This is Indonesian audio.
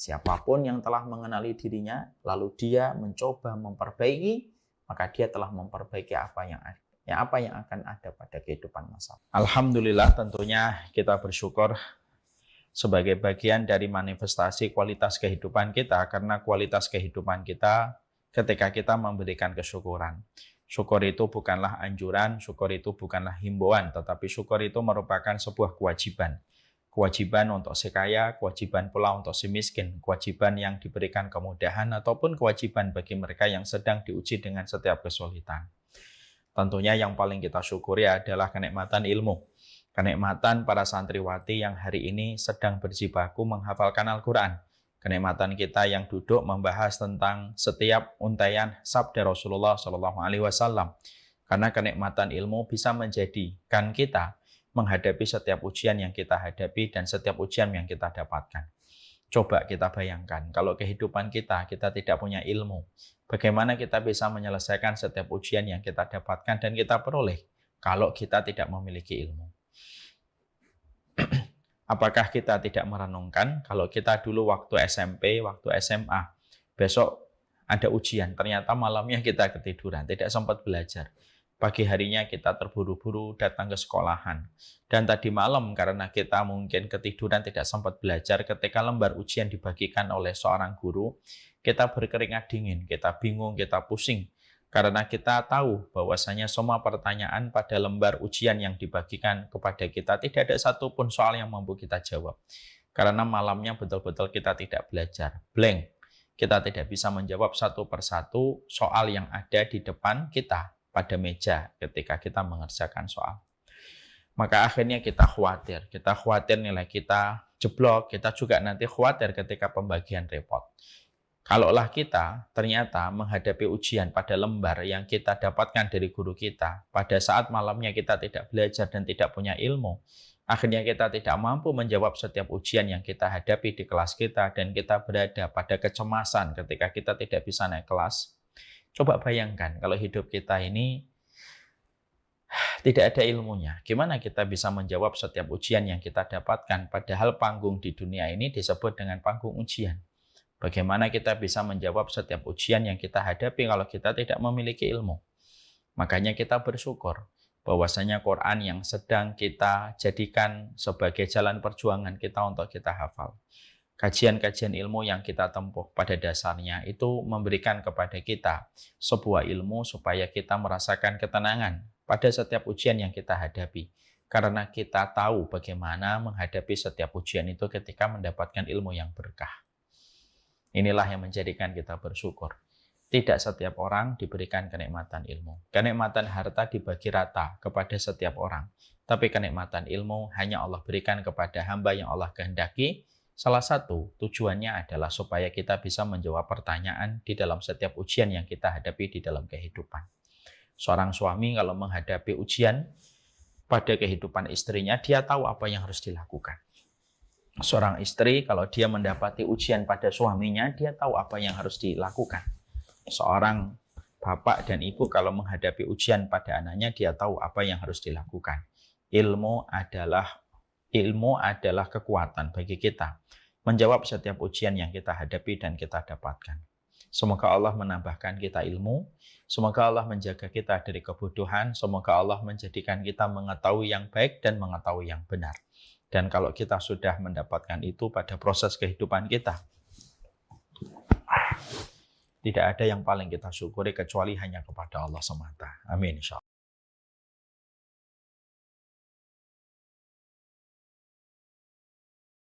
Siapapun yang telah mengenali dirinya, lalu dia mencoba memperbaiki, maka dia telah memperbaiki apa yang akan ada pada kehidupan masa. Alhamdulillah, tentunya kita bersyukur sebagai bagian dari manifestasi kualitas kehidupan kita, karena kualitas kehidupan kita ketika kita memberikan kesyukuran. Syukur itu bukanlah anjuran, syukur itu bukanlah himbauan, tetapi syukur itu merupakan sebuah kewajiban. Kewajiban untuk si kaya, kewajiban pula untuk si miskin, kewajiban yang diberikan kemudahan, ataupun kewajiban bagi mereka yang sedang diuji dengan setiap kesulitan. Tentunya yang paling kita syukuri adalah kenikmatan ilmu. Kenikmatan para santriwati yang hari ini sedang berjibaku menghafalkan Al-Quran. Kenikmatan kita yang duduk membahas tentang setiap untaian sabda Rasulullah SAW. Karena kenikmatan ilmu bisa menjadikan kita menghadapi setiap ujian yang kita hadapi dan setiap ujian yang kita dapatkan. Coba kita bayangkan, kalau kehidupan kita tidak punya ilmu, bagaimana kita bisa menyelesaikan setiap ujian yang kita dapatkan dan kita peroleh kalau kita tidak memiliki ilmu? Apakah kita tidak merenungkan kalau kita dulu waktu SMP, waktu SMA, besok ada ujian, ternyata malamnya kita ketiduran, tidak sempat belajar. Pagi harinya kita terburu-buru datang ke sekolahan. Dan tadi malam karena kita mungkin ketiduran tidak sempat belajar, ketika lembar ujian dibagikan oleh seorang guru, kita berkeringat dingin, kita bingung, kita pusing. Karena kita tahu bahwasanya semua pertanyaan pada lembar ujian yang dibagikan kepada kita tidak ada satupun soal yang mampu kita jawab. Karena malamnya betul-betul kita tidak belajar, blank. Kita tidak bisa menjawab satu persatu soal yang ada di depan kita pada meja ketika kita mengerjakan soal. Maka akhirnya kita khawatir nilai kita jeblok, kita juga nanti khawatir ketika pembagian report. Kalaulah kita ternyata menghadapi ujian pada lembar yang kita dapatkan dari guru kita, pada saat malamnya kita tidak belajar dan tidak punya ilmu, akhirnya kita tidak mampu menjawab setiap ujian yang kita hadapi di kelas kita, dan kita berada pada kecemasan ketika kita tidak bisa naik kelas. Coba bayangkan kalau hidup kita ini tidak ada ilmunya. Gimana kita bisa menjawab setiap ujian yang kita dapatkan, padahal panggung di dunia ini disebut dengan panggung ujian. Bagaimana kita bisa menjawab setiap ujian yang kita hadapi kalau kita tidak memiliki ilmu? Makanya kita bersyukur bahwasanya Quran yang sedang kita jadikan sebagai jalan perjuangan kita untuk kita hafal. Kajian-kajian ilmu yang kita tempuh pada dasarnya itu memberikan kepada kita sebuah ilmu supaya kita merasakan ketenangan pada setiap ujian yang kita hadapi. Karena kita tahu bagaimana menghadapi setiap ujian itu ketika mendapatkan ilmu yang berkah. Inilah yang menjadikan kita bersyukur. Tidak setiap orang diberikan kenikmatan ilmu. Kenikmatan harta dibagi rata kepada setiap orang. Tapi kenikmatan ilmu hanya Allah berikan kepada hamba yang Allah kehendaki. Salah satu tujuannya adalah supaya kita bisa menjawab pertanyaan di dalam setiap ujian yang kita hadapi di dalam kehidupan. Seorang suami kalau menghadapi ujian pada kehidupan istrinya, dia tahu apa yang harus dilakukan. Seorang istri kalau dia mendapati ujian pada suaminya, dia tahu apa yang harus dilakukan. Seorang bapak dan ibu kalau menghadapi ujian pada anaknya, dia tahu apa yang harus dilakukan. Ilmu adalah kekuatan bagi kita menjawab setiap ujian yang kita hadapi dan kita dapatkan. Semoga Allah menambahkan kita ilmu, semoga Allah menjaga kita dari kebodohan, semoga Allah menjadikan kita mengetahui yang baik dan mengetahui yang benar. Dan kalau kita sudah mendapatkan itu pada proses kehidupan kita, tidak ada yang paling kita syukuri kecuali hanya kepada Allah semata. Amin, insya Allah.